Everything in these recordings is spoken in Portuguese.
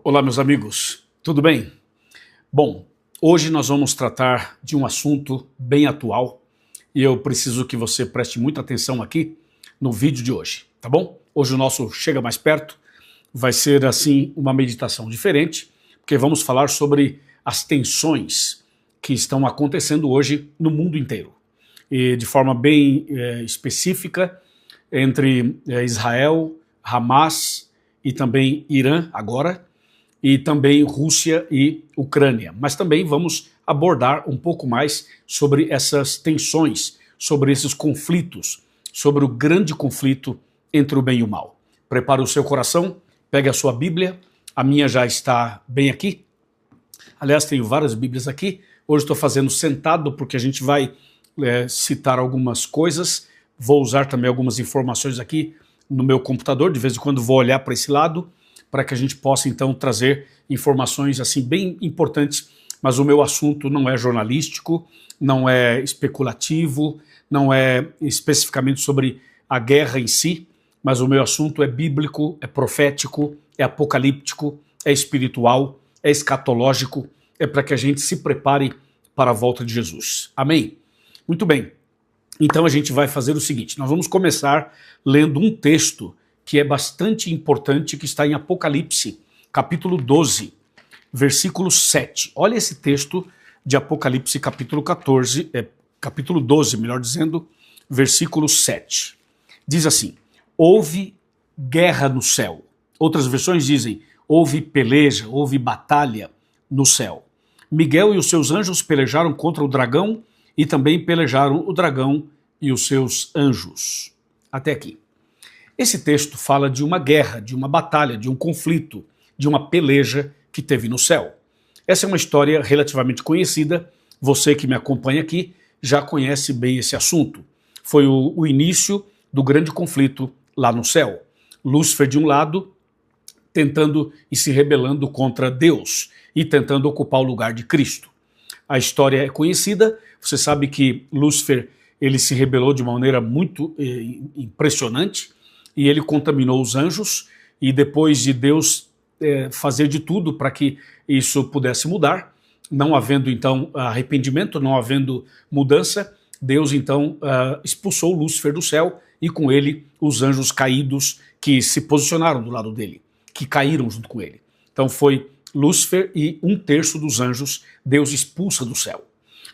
Olá, meus amigos, tudo bem? Bom, hoje nós vamos tratar de um assunto bem atual e eu preciso que você preste muita atenção aqui no vídeo de hoje, tá bom? Hoje o nosso Chega Mais Perto vai ser, assim, uma meditação diferente, porque vamos falar sobre as tensões que estão acontecendo hoje no mundo inteiro e de forma bem específica entre Israel, Hamas e também Irã agora, e também Rússia e Ucrânia. Mas também vamos abordar um pouco mais sobre essas tensões, sobre esses conflitos, sobre o grande conflito entre o bem e o mal. Prepare o seu coração, pegue a sua Bíblia, a minha já está bem aqui. Aliás, tenho várias Bíblias aqui. Hoje estou fazendo sentado porque a gente vai citar algumas coisas. Vou usar também algumas informações aqui no meu computador, de vez em quando vou olhar para esse lado, para que a gente possa então trazer informações assim bem importantes, mas o meu assunto não é jornalístico, não é especulativo, não é especificamente sobre a guerra em si, mas o meu assunto é bíblico, é profético, é apocalíptico, é espiritual, é escatológico, é para que a gente se prepare para a volta de Jesus. Amém? Muito bem, então a gente vai fazer o seguinte, nós vamos começar lendo um texto que é bastante importante, que está em Apocalipse, capítulo 12, versículo 7. Olha esse texto de Apocalipse, capítulo 12, melhor dizendo, versículo 7. Diz assim: houve guerra no céu. Outras versões dizem, houve peleja, houve batalha no céu. Miguel e os seus anjos pelejaram contra o dragão e também pelejaram o dragão e os seus anjos. Até aqui. Esse texto fala de uma guerra, de uma batalha, de um conflito, de uma peleja que teve no céu. Essa é uma história relativamente conhecida, você que me acompanha aqui já conhece bem esse assunto. Foi o início do grande conflito lá no céu. Lúcifer de um lado, tentando e se rebelando contra Deus e tentando ocupar o lugar de Cristo. A história é conhecida, você sabe que Lúcifer ele se rebelou de uma maneira muito impressionante, e ele contaminou os anjos, e depois de Deus fazer de tudo para que isso pudesse mudar, não havendo então arrependimento, não havendo mudança, Deus então expulsou Lúcifer do céu e com ele os anjos caídos que se posicionaram do lado dele, que caíram junto com ele. Então foi Lúcifer e 1/3 dos anjos Deus expulsa do céu.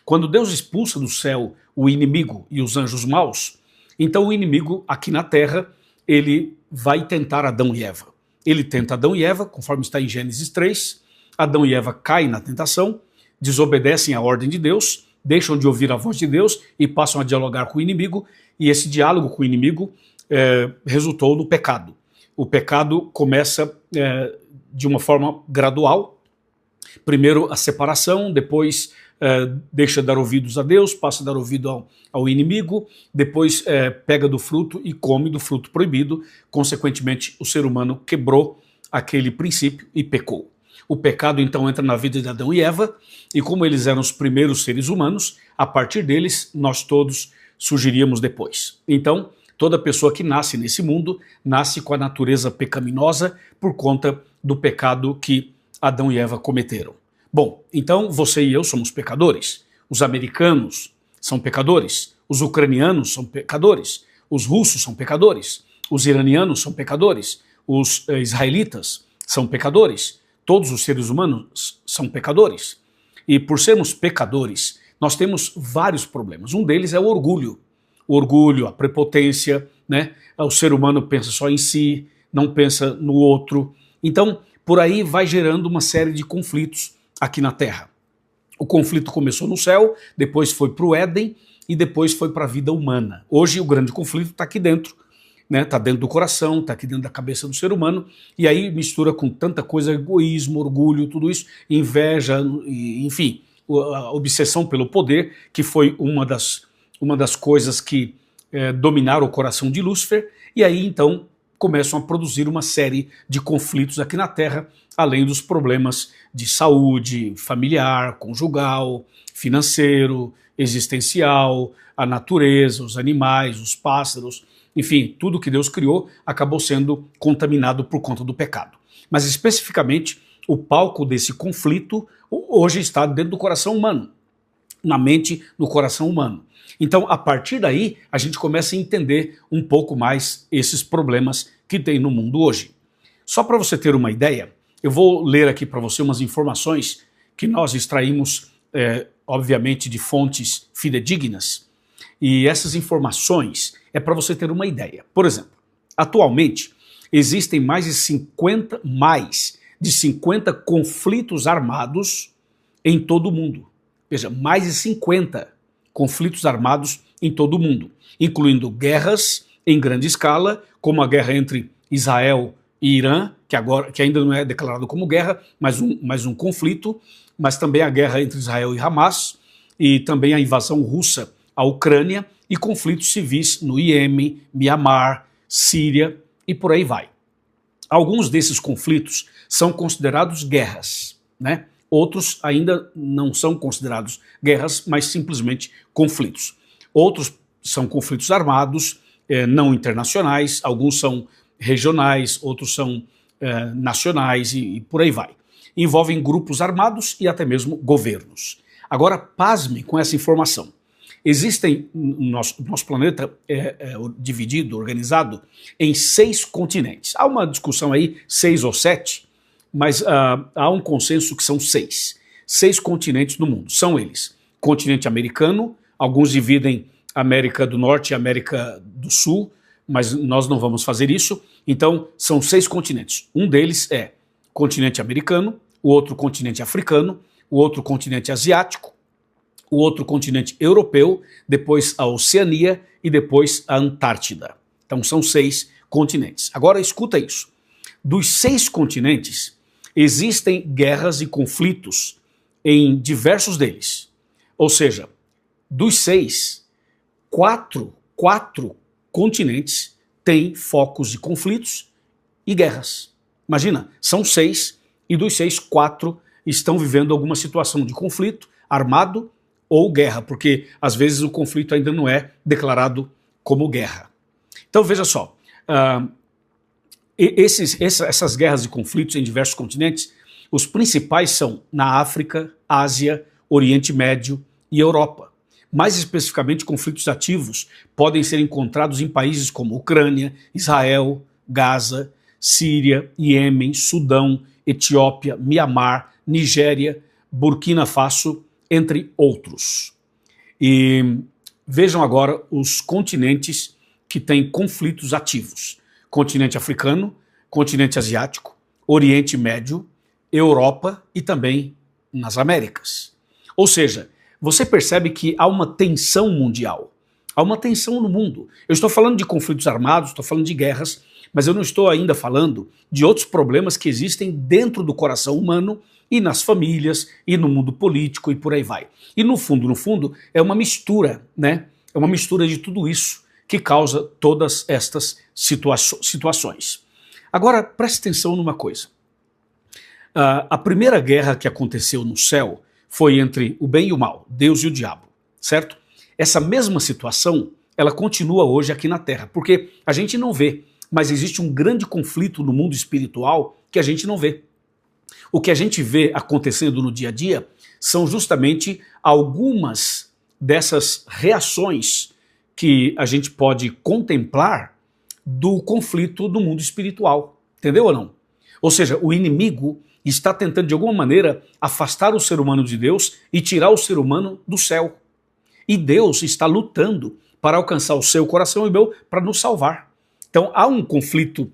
Quando Deus expulsa do céu o inimigo e os anjos maus, então o inimigo aqui na terra ele vai tentar Adão e Eva. Ele tenta Adão e Eva, conforme está em Gênesis 3, Adão e Eva caem na tentação, desobedecem à ordem de Deus, deixam de ouvir a voz de Deus e passam a dialogar com o inimigo, e esse diálogo com o inimigo resultou no pecado. O pecado começa de uma forma gradual, primeiro a separação, depois deixa de dar ouvidos a Deus, passa a dar ouvido ao inimigo, depois pega do fruto e come do fruto proibido, consequentemente o ser humano quebrou aquele princípio e pecou. O pecado então entra na vida de Adão e Eva, e como eles eram os primeiros seres humanos, a partir deles nós todos surgiríamos depois. Então, toda pessoa que nasce nesse mundo, nasce com a natureza pecaminosa por conta do pecado que Adão e Eva cometeram. Bom, então você e eu somos pecadores, os americanos são pecadores, os ucranianos são pecadores, os russos são pecadores, os iranianos são pecadores, os israelitas são pecadores, todos os seres humanos são pecadores. E por sermos pecadores, nós temos vários problemas. Um deles é o orgulho, a prepotência, né? O ser humano pensa só em si, não pensa no outro. Então, por aí vai gerando uma série de conflitos aqui na Terra. O conflito começou no céu, depois foi para o Éden e depois foi para a vida humana. Hoje o grande conflito está aqui dentro, né? Está dentro do coração, está aqui dentro da cabeça do ser humano, e aí mistura com tanta coisa, egoísmo, orgulho, tudo isso, inveja, enfim, a obsessão pelo poder, que foi uma das coisas que dominaram o coração de Lúcifer, e aí então começam a produzir uma série de conflitos aqui na Terra, além dos problemas de saúde, familiar, conjugal, financeiro, existencial, a natureza, os animais, os pássaros, enfim, tudo que Deus criou acabou sendo contaminado por conta do pecado. Mas especificamente o palco desse conflito hoje está dentro do coração humano, na mente, no coração humano. Então, a partir daí, a gente começa a entender um pouco mais esses problemas que tem no mundo hoje. Só para você ter uma ideia, eu vou ler aqui para você umas informações que nós extraímos, obviamente, de fontes fidedignas. E essas informações é para você ter uma ideia. Por exemplo, atualmente existem mais de 50 conflitos armados em todo o mundo. Veja, mais de 50 conflitos armados em todo o mundo, incluindo guerras em grande escala, como a guerra entre Israel e Irã, que ainda não é declarado como guerra, mas um conflito, mas também a guerra entre Israel e Hamas, e também a invasão russa à Ucrânia, e conflitos civis no Iêmen, Mianmar, Síria e por aí vai. Alguns desses conflitos são considerados guerras, né? Outros ainda não são considerados guerras, mas simplesmente conflitos. Outros são conflitos armados, não internacionais, alguns são regionais, outros são nacionais e por aí vai. Envolvem grupos armados e até mesmo governos. Agora, pasme com essa informação. Existem, nosso planeta dividido, organizado em 6 continentes. Há uma discussão aí, 6 ou 7, mas há um consenso que são 6. 6 continentes no mundo. São eles: continente americano, alguns dividem América do Norte e América do Sul, mas nós não vamos fazer isso. Então, são 6 continentes. Um deles é continente americano, o outro continente africano, o outro continente asiático, o outro continente europeu, depois a Oceania e depois a Antártida. Então, são 6 continentes. Agora, escuta isso. Dos 6 continentes, existem guerras e conflitos em diversos deles. Ou seja, dos 6, 4 continentes têm focos de conflitos e guerras. Imagina, são 6 e dos 6, 4 estão vivendo alguma situação de conflito armado ou guerra, porque às vezes o conflito ainda não é declarado como guerra. Então veja só, essas guerras e conflitos em diversos continentes, os principais são na África, Ásia, Oriente Médio e Europa. Mais especificamente, conflitos ativos podem ser encontrados em países como Ucrânia, Israel, Gaza, Síria, Iêmen, Sudão, Etiópia, Mianmar, Nigéria, Burkina Faso, entre outros. E vejam agora os continentes que têm conflitos ativos: continente africano, continente asiático, Oriente Médio, Europa e também nas Américas. Ou seja, você percebe que há uma tensão mundial, há uma tensão no mundo. Eu estou falando de conflitos armados, estou falando de guerras, mas eu não estou ainda falando de outros problemas que existem dentro do coração humano e nas famílias e no mundo político e por aí vai. E no fundo, é uma mistura, né? É uma mistura de tudo isso que causa todas estas situações. Agora, preste atenção numa coisa. A primeira guerra que aconteceu no céu foi entre o bem e o mal, Deus e o diabo, certo? Essa mesma situação, ela continua hoje aqui na Terra, porque a gente não vê, mas existe um grande conflito no mundo espiritual que a gente não vê. O que a gente vê acontecendo no dia a dia são justamente algumas dessas reações que a gente pode contemplar do conflito do mundo espiritual. Entendeu ou não? Ou seja, o inimigo está tentando de alguma maneira afastar o ser humano de Deus e tirar o ser humano do céu. E Deus está lutando para alcançar o seu coração e o meu para nos salvar. Então há um conflito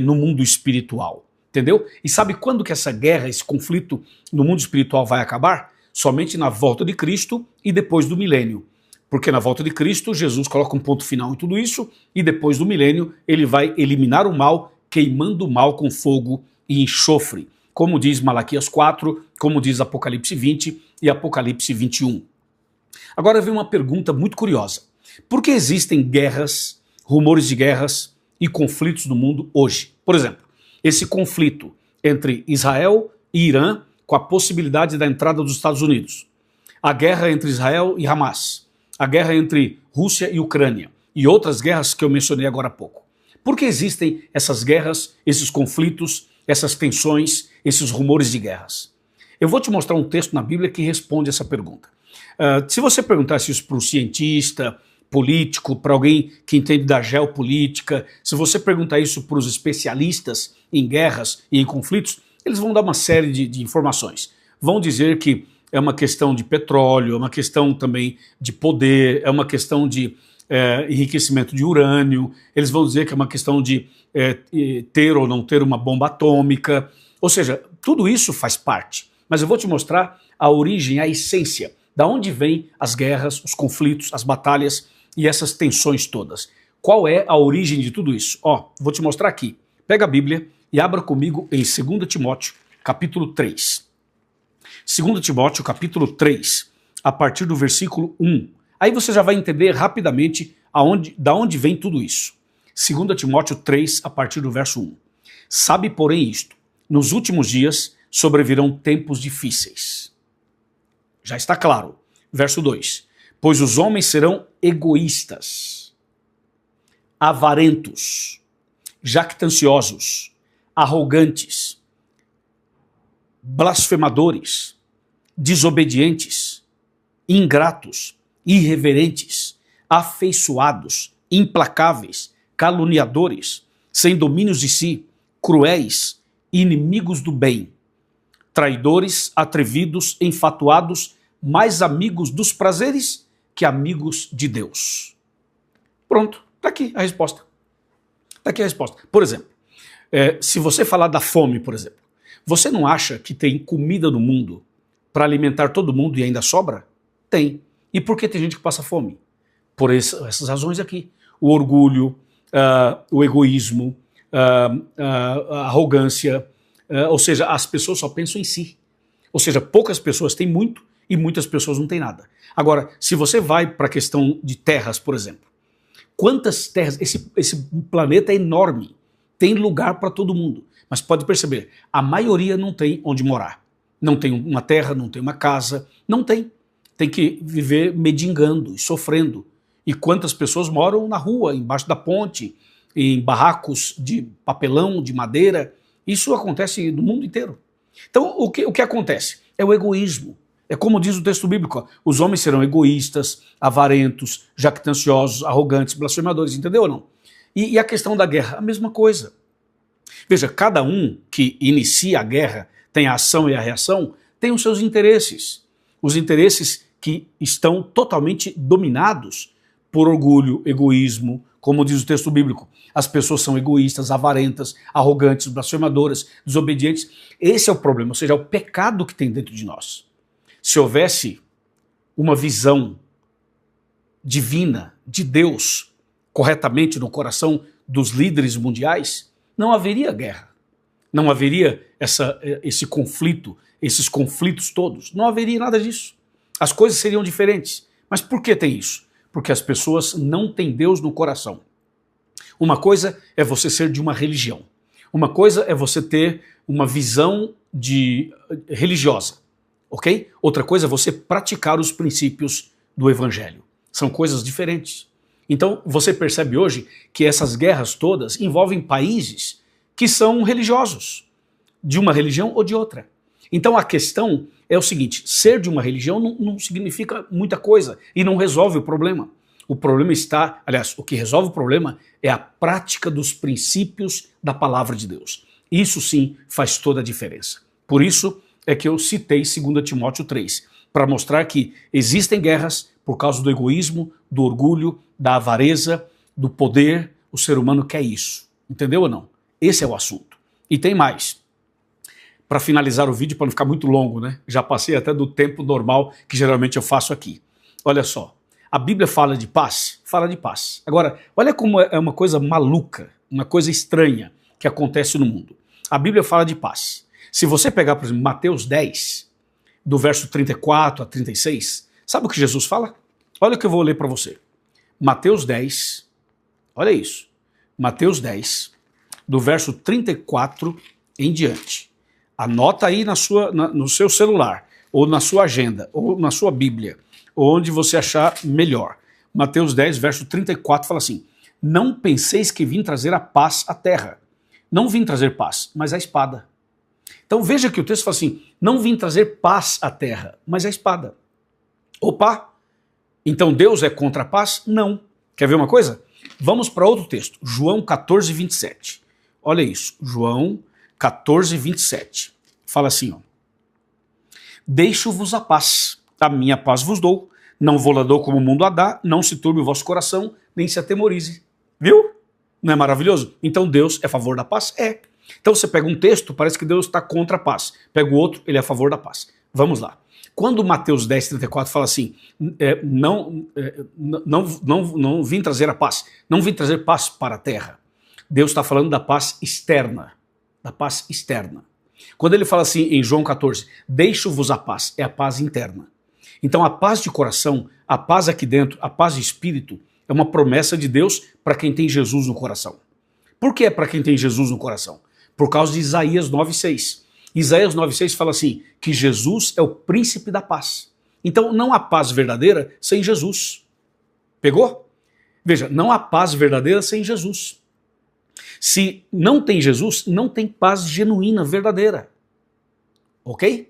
no mundo espiritual, entendeu? E sabe quando que essa guerra, esse conflito no mundo espiritual vai acabar? Somente na volta de Cristo e depois do milênio. Porque na volta de Cristo, Jesus coloca um ponto final em tudo isso e depois do milênio ele vai eliminar o mal, queimando o mal com fogo e enxofre, como diz Malaquias 4, como diz Apocalipse 20 e Apocalipse 21. Agora vem uma pergunta muito curiosa. Por que existem guerras, rumores de guerras e conflitos no mundo hoje? Por exemplo, esse conflito entre Israel e Irã com a possibilidade da entrada dos Estados Unidos, a guerra entre Israel e Hamas, a guerra entre Rússia e Ucrânia e outras guerras que eu mencionei agora há pouco. Por que existem essas guerras, esses conflitos, essas tensões, esses rumores de guerras? Eu vou te mostrar um texto na Bíblia que responde essa pergunta. Se você perguntasse isso para um cientista, político, para alguém que entende da geopolítica, se você perguntar isso para os especialistas em guerras e em conflitos, eles vão dar uma série de informações. Vão dizer que é uma questão de petróleo, é uma questão também de poder, é uma questão de enriquecimento de urânio, eles vão dizer que é uma questão de ter ou não ter uma bomba atômica, ou seja, tudo isso faz parte. Mas eu vou te mostrar a origem, a essência, da onde vêm as guerras, os conflitos, as batalhas e essas tensões todas. Qual é a origem de tudo isso? Vou te mostrar aqui. Pega a Bíblia e abra comigo em 2 Timóteo, capítulo 3. 2 Timóteo, capítulo 3, a partir do versículo 1. Aí você já vai entender rapidamente da onde vem tudo isso. 2 Timóteo 3, a partir do verso 1. Sabe, porém, isto: nos últimos dias sobrevirão tempos difíceis. Já está claro. Verso 2. Pois os homens serão egoístas, avarentos, jactanciosos, arrogantes, blasfemadores, desobedientes, ingratos, irreverentes, afeiçoados, implacáveis, caluniadores, sem domínios de si, cruéis, inimigos do bem, traidores, atrevidos, enfatuados, mais amigos dos prazeres que amigos de Deus. Pronto, está aqui a resposta. Está aqui a resposta. Por exemplo, se você falar da fome, por exemplo, você não acha que tem comida no mundo para alimentar todo mundo e ainda sobra? Tem. E por que tem gente que passa fome? Por essas razões aqui. O orgulho, o egoísmo, a arrogância, ou seja, as pessoas só pensam em si. Ou seja, poucas pessoas têm muito e muitas pessoas não têm nada. Agora, se você vai para a questão de terras, por exemplo, quantas terras? Esse planeta é enorme, tem lugar para todo mundo. Mas pode perceber, a maioria não tem onde morar. Não tem uma terra, não tem uma casa, não tem. Tem que viver mendigando e sofrendo. E quantas pessoas moram na rua, embaixo da ponte, em barracos de papelão, de madeira. Isso acontece no mundo inteiro. Então, o que acontece? É o egoísmo. É como diz o texto bíblico, os homens serão egoístas, avarentos, jactanciosos, arrogantes, blasfemadores, entendeu ou não? E a questão da guerra, a mesma coisa. Veja, cada um que inicia a guerra, tem a ação e a reação, tem os seus interesses. Os interesses que estão totalmente dominados por orgulho, egoísmo, como diz o texto bíblico. As pessoas são egoístas, avarentas, arrogantes, blasfemadoras, desobedientes. Esse é o problema, ou seja, é o pecado que tem dentro de nós. Se houvesse uma visão divina de Deus corretamente no coração dos líderes mundiais, não haveria guerra, não haveria esse conflito, esses conflitos todos, não haveria nada disso. As coisas seriam diferentes. Mas por que tem isso? Porque as pessoas não têm Deus no coração. Uma coisa é você ser de uma religião. Uma coisa é você ter uma visão religiosa, ok? Outra coisa é você praticar os princípios do Evangelho. São coisas diferentes. Então você percebe hoje que essas guerras todas envolvem países que são religiosos, de uma religião ou de outra. Então a questão é o seguinte, ser de uma religião não significa muita coisa e não resolve o problema. O problema está, aliás, o que resolve o problema é a prática dos princípios da palavra de Deus. Isso sim faz toda a diferença. Por isso é que eu citei 2 Timóteo 3, para mostrar que existem guerras por causa do egoísmo, do orgulho, da avareza, do poder. O ser humano quer isso. Entendeu ou não? Esse é o assunto. E tem mais. Para finalizar o vídeo, para não ficar muito longo, né? Já passei até do tempo normal que geralmente eu faço aqui. Olha só, a Bíblia fala de paz? Fala de paz. Agora, olha como é uma coisa maluca, uma coisa estranha que acontece no mundo. A Bíblia fala de paz. Se você pegar, por exemplo, Mateus 10, do verso 34 a 36, sabe o que Jesus fala? Olha o que eu vou ler para você. Mateus 10, olha isso. Mateus 10, do verso 34 em diante. Anota aí no seu celular, ou na sua agenda, ou na sua Bíblia, onde você achar melhor. Mateus 10, verso 34 fala assim: não penseis que vim trazer a paz à terra. Não vim trazer paz, mas a espada. Então veja que o texto fala assim, não vim trazer paz à terra, mas a espada. Opa, então Deus é contra a paz? Não. Quer ver uma coisa? Vamos para outro texto, João 14, 27. Olha isso, João 14, 27. Fala assim, ó. Deixo-vos a paz, a minha paz vos dou, não vou lá dou como o mundo a dá, não se turbe o vosso coração, nem se atemorize. Viu? Não é maravilhoso? Então Deus é a favor da paz? É. Então você pega um texto, parece que Deus está contra a paz. Pega o outro, ele é a favor da paz. Vamos lá. Quando Mateus 10, 34 fala assim, não vim trazer a paz, não vim trazer paz para a terra. Deus está falando da paz externa, da paz externa. Quando ele fala assim em João 14, deixo-vos a paz, é a paz interna. Então a paz de coração, a paz aqui dentro, a paz de espírito, é uma promessa de Deus para quem tem Jesus no coração. Por que é para quem tem Jesus no coração? Por causa de Isaías 9,6. Isaías 9,6 fala assim, que Jesus é o príncipe da paz. Então não há paz verdadeira sem Jesus. Pegou? Veja, não há paz verdadeira sem Jesus. Se não tem Jesus, não tem paz genuína, verdadeira. Ok?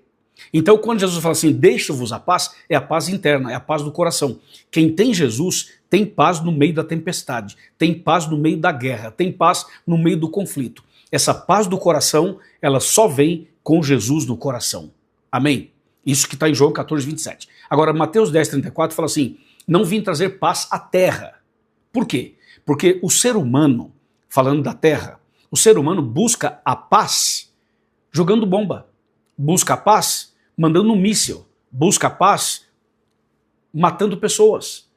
Então quando Jesus fala assim, deixo-vos a paz, é a paz interna, é a paz do coração. Quem tem Jesus tem paz no meio da tempestade, tem paz no meio da guerra, tem paz no meio do conflito. Essa paz do coração, ela só vem com Jesus no coração. Amém? Isso que está em João 14, 27. Agora, Mateus 10, 34 fala assim, não vim trazer paz à terra. Por quê? Porque o ser humano, falando da terra, o ser humano busca a paz jogando bomba, busca a paz mandando um míssil, busca a paz matando pessoas.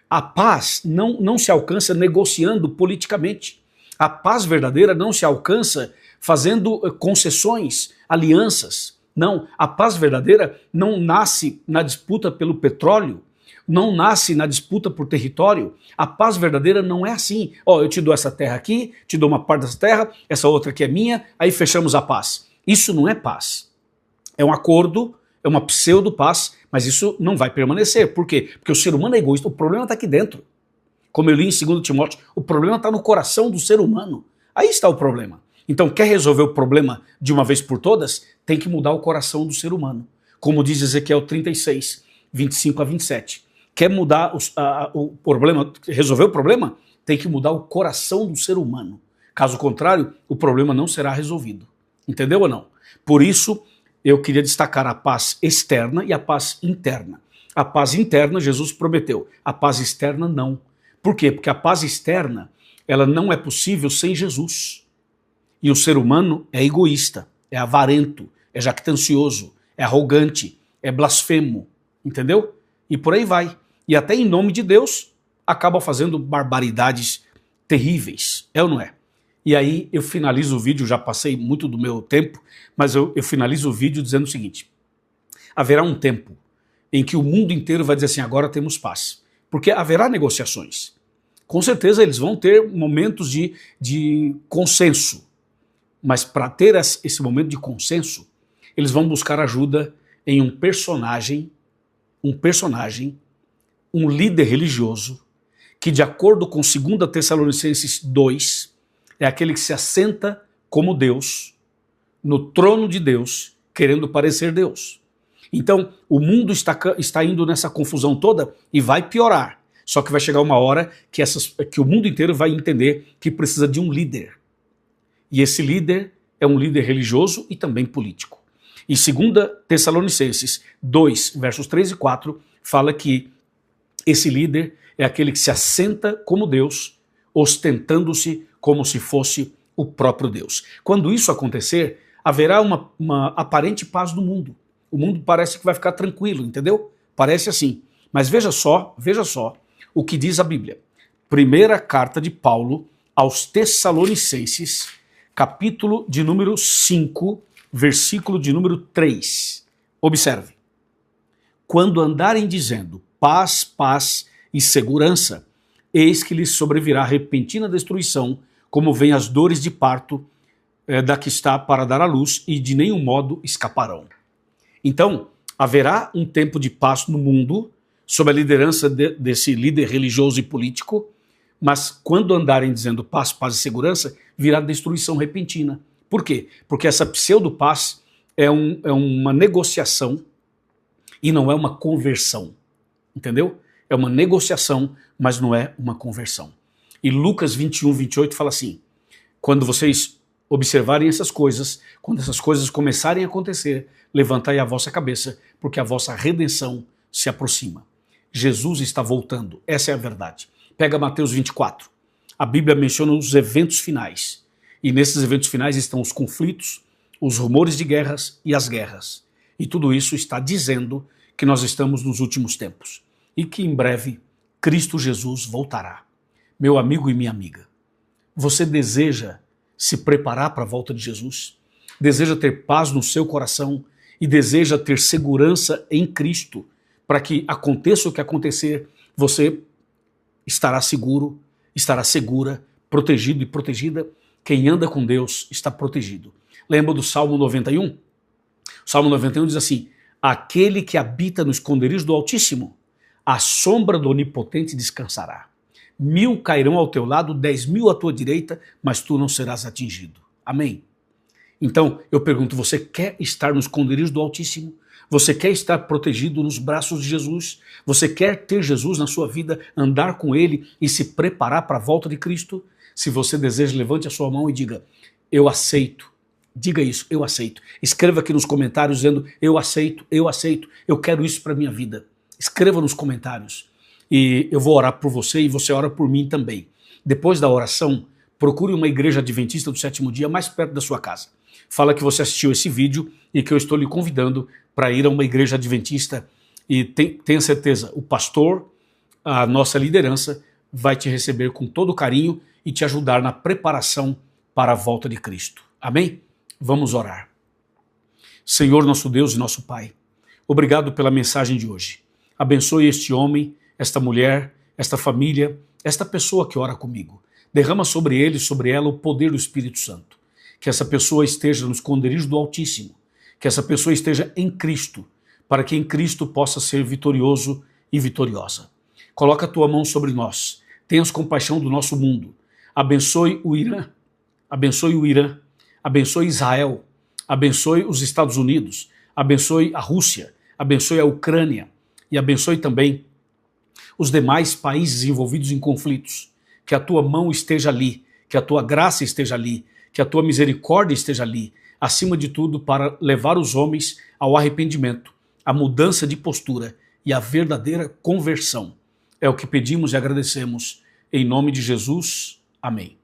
A paz não se alcança negociando politicamente. A paz verdadeira não se alcança fazendo concessões, alianças. Não, a paz verdadeira não nasce na disputa pelo petróleo, não nasce na disputa por território. A paz verdadeira não é assim. Ó, eu te dou essa terra aqui, te dou uma parte dessa terra, essa outra aqui é minha, aí fechamos a paz. Isso não é paz. É um acordo, é uma pseudo-paz, mas isso não vai permanecer. Por quê? Porque o ser humano é egoísta, o problema está aqui dentro. Como eu li em 2 Timóteo, o problema está no coração do ser humano. Aí está o problema. Então, quer resolver o problema de uma vez por todas? Tem que mudar o coração do ser humano. Como diz Ezequiel 36, 25 a 27. Quer mudar o problema, resolver o problema? Tem que mudar o coração do ser humano. Caso contrário, o problema não será resolvido. Entendeu ou não? Por isso, eu queria destacar a paz externa e a paz interna. A paz interna, Jesus prometeu. A paz externa, não. Por quê? Porque a paz externa, ela não é possível sem Jesus. E o ser humano é egoísta, é avarento, é jactancioso, é arrogante, é blasfemo, entendeu? E por aí vai. E até em nome de Deus, acaba fazendo barbaridades terríveis, é ou não é? E aí eu finalizo o vídeo, já passei muito do meu tempo, mas eu finalizo o vídeo dizendo o seguinte, haverá um tempo em que o mundo inteiro vai dizer assim, agora temos paz. Porque haverá negociações. Com certeza eles vão ter momentos de consenso. Mas para ter esse momento de consenso, eles vão buscar ajuda em um personagem, um líder religioso, que de acordo com 2 Tessalonicenses 2, é aquele que se assenta como Deus, no trono de Deus, querendo parecer Deus. Então, o mundo está indo nessa confusão toda e vai piorar. Só que vai chegar uma hora que o mundo inteiro vai entender que precisa de um líder. E esse líder é um líder religioso e também político. E 2 Tessalonicenses 2, versos 3 e 4, fala que esse líder é aquele que se assenta como Deus, ostentando-se como se fosse o próprio Deus. Quando isso acontecer, haverá uma aparente paz no mundo. O mundo parece que vai ficar tranquilo, entendeu? Parece assim. Mas veja só o que diz a Bíblia. Primeira carta de Paulo aos Tessalonicenses, capítulo de número 5, versículo de número 3. Observe. Quando andarem dizendo paz, paz e segurança, eis que lhes sobrevirá repentina destruição, como vem as dores de parto da que está para dar à luz, e de nenhum modo escaparão. Então, haverá um tempo de paz no mundo, sob a liderança desse líder religioso e político, mas quando andarem dizendo paz, paz e segurança, virá destruição repentina. Por quê? Porque essa pseudo-paz, é uma negociação e não é uma conversão, entendeu? É uma negociação, mas não é uma conversão. E Lucas 21, 28 fala assim, quando vocês observarem essas coisas, quando essas coisas começarem a acontecer, levantai a vossa cabeça, porque a vossa redenção se aproxima. Jesus está voltando, essa é a verdade. Pega Mateus 24, a Bíblia menciona os eventos finais, e nesses eventos finais estão os conflitos, os rumores de guerras e as guerras. E tudo isso está dizendo que nós estamos nos últimos tempos e que em breve Cristo Jesus voltará. Meu amigo e minha amiga, você deseja se preparar para a volta de Jesus? Deseja ter paz no seu coração e deseja ter segurança em Cristo para que aconteça o que acontecer, você estará seguro, estará segura, protegido e protegida. Quem anda com Deus está protegido. Lembra do Salmo 91? O Salmo 91 diz assim, aquele que habita no esconderijo do Altíssimo, à sombra do Onipotente descansará. 1000 cairão ao teu lado, 10.000 à tua direita, mas tu não serás atingido. Amém? Então, eu pergunto, você quer estar no esconderijo do Altíssimo? Você quer estar protegido nos braços de Jesus? Você quer ter Jesus na sua vida, andar com Ele e se preparar para a volta de Cristo? Se você deseja, levante a sua mão e diga, eu aceito. Diga isso, eu aceito. Escreva aqui nos comentários dizendo, eu aceito, eu quero isso para a minha vida. Escreva nos comentários. E eu vou orar por você e você ora por mim também. Depois da oração, procure uma igreja adventista do sétimo dia mais perto da sua casa. Fala que você assistiu esse vídeo e que eu estou lhe convidando para ir a uma igreja adventista e tenha certeza, o pastor, a nossa liderança, vai te receber com todo carinho e te ajudar na preparação para a volta de Cristo. Amém? Vamos orar. Senhor, nosso Deus e nosso Pai, obrigado pela mensagem de hoje. Abençoe este homem, esta mulher, esta família, esta pessoa que ora comigo. Derrama sobre ele, sobre ela, o poder do Espírito Santo. Que essa pessoa esteja no esconderijo do Altíssimo. Que essa pessoa esteja em Cristo, para que em Cristo possa ser vitorioso e vitoriosa. Coloca a tua mão sobre nós. Tenhas compaixão do nosso mundo. Abençoe o Irã. Abençoe o Irã. Abençoe Israel. Abençoe os Estados Unidos. Abençoe a Rússia. Abençoe a Ucrânia. E abençoe também os demais países envolvidos em conflitos, que a tua mão esteja ali, que a tua graça esteja ali, que a tua misericórdia esteja ali, acima de tudo para levar os homens ao arrependimento, à mudança de postura e à verdadeira conversão. É o que pedimos e agradecemos, em nome de Jesus. Amém.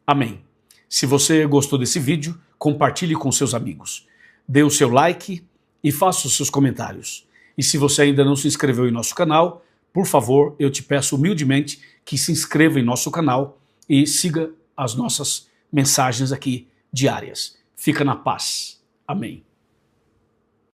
Amém. Se você gostou desse vídeo, compartilhe com seus amigos. Dê o seu like e faça os seus comentários. E se você ainda não se inscreveu em nosso canal, por favor, eu te peço humildemente que se inscreva em nosso canal e siga as nossas mensagens aqui diárias. Fica na paz. Amém.